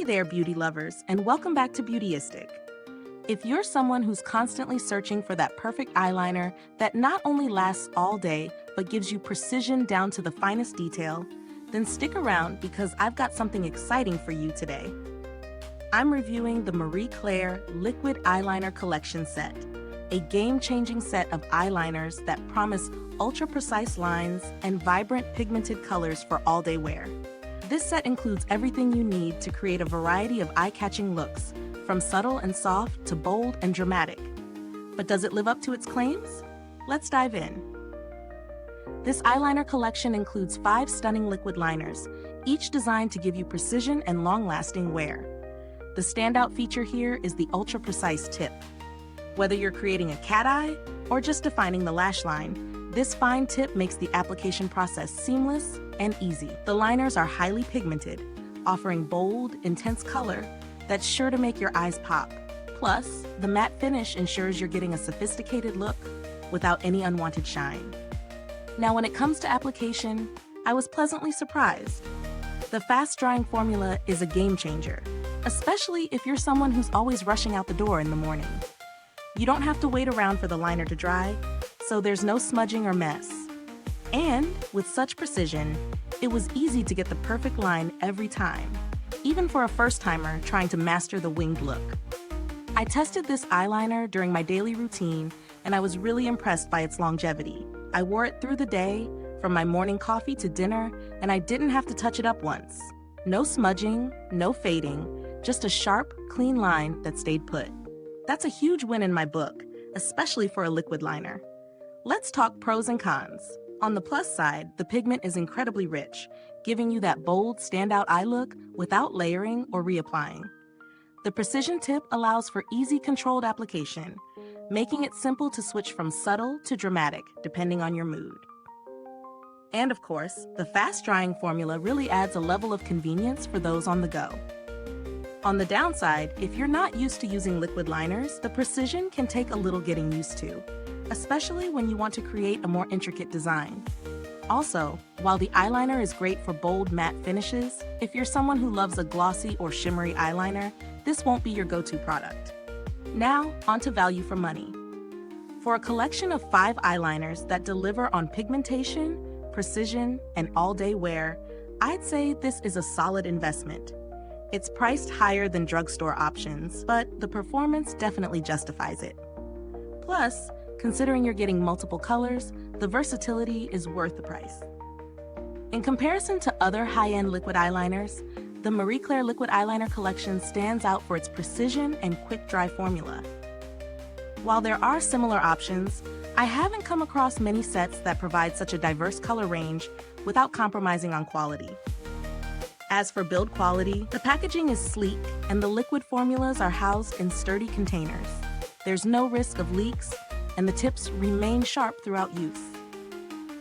there, beauty lovers, and welcome back to Beautyistic. If you're someone who's constantly searching for that perfect eyeliner that not only lasts all day, but gives you precision down to the finest detail, then stick around because I've got something exciting for you today. I'm reviewing the Marie Claire Liquid Eyeliner Collection Set, a game-changing set of eyeliners that promise ultra-precise lines and vibrant pigmented colors for all-day wear. This set includes everything you need to create a variety of eye-catching looks, from subtle and soft to bold and dramatic. But does it live up to its claims? Let's dive in. This eyeliner collection includes 5 stunning liquid liners, each designed to give you precision and long-lasting wear. The standout feature here is the ultra-precise tip. Whether you're creating a cat eye or just defining the lash line, this fine tip makes the application process seamless and easy. The liners are highly pigmented, offering bold, intense color that's sure to make your eyes pop. Plus, the matte finish ensures you're getting a sophisticated look without any unwanted shine. Now, when it comes to application, I was pleasantly surprised. The fast-drying formula is a game changer, especially if you're someone who's always rushing out the door in the morning. You don't have to wait around for the liner to dry, so there's no smudging or mess. And with such precision, it was easy to get the perfect line every time, even for a first-timer trying to master the winged look. I tested this eyeliner during my daily routine, and I was really impressed by its longevity. I wore it through the day, from my morning coffee to dinner, and I didn't have to touch it up once. No smudging, no fading, just a sharp, clean line that stayed put. That's a huge win in my book, especially for a liquid liner. Let's talk pros and cons. On the plus side, the pigment is incredibly rich, giving you that bold, standout eye look without layering or reapplying. The precision tip allows for easy, controlled application, making it simple to switch from subtle to dramatic, depending on your mood. And of course, the fast-drying formula really adds a level of convenience for those on the go. On the downside, if you're not used to using liquid liners, the precision can take a little getting used to, especially when you want to create a more intricate design. Also, while the eyeliner is great for bold matte finishes, if you're someone who loves a glossy or shimmery eyeliner, this won't be your go-to product. Now, onto value for money. For a collection of 5 eyeliners that deliver on pigmentation, precision, and all-day wear, I'd say this is a solid investment. It's priced higher than drugstore options, but the performance definitely justifies it. Plus, considering you're getting multiple colors, the versatility is worth the price. In comparison to other high-end liquid eyeliners, the Marie Claire Liquid Eyeliner Collection stands out for its precision and quick-dry formula. While there are similar options, I haven't come across many sets that provide such a diverse color range without compromising on quality. As for build quality, the packaging is sleek and the liquid formulas are housed in sturdy containers. There's no risk of leaks, and the tips remain sharp throughout use.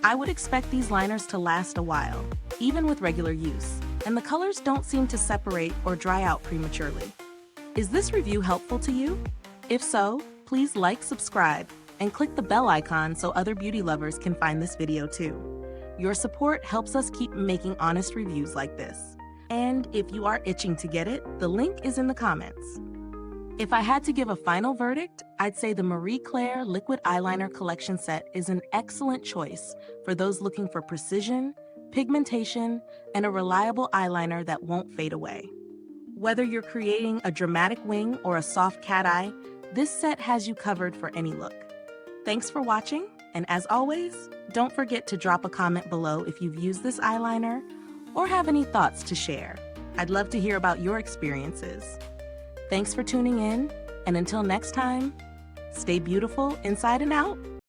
I would expect these liners to last a while, even with regular use, and the colors don't seem to separate or dry out prematurely. Is this review helpful to you? If so, please like, subscribe, and click the bell icon so other beauty lovers can find this video too. Your support helps us keep making honest reviews like this. And if you are itching to get it, the link is in the comments. If I had to give a final verdict, I'd say the Marie Claire Liquid Eyeliner Collection Set is an excellent choice for those looking for precision, pigmentation, and a reliable eyeliner that won't fade away. Whether you're creating a dramatic wing or a soft cat eye, this set has you covered for any look. Thanks for watching, and as always, don't forget to drop a comment below if you've used this eyeliner or have any thoughts to share. I'd love to hear about your experiences. Thanks for tuning in, and until next time, stay beautiful inside and out.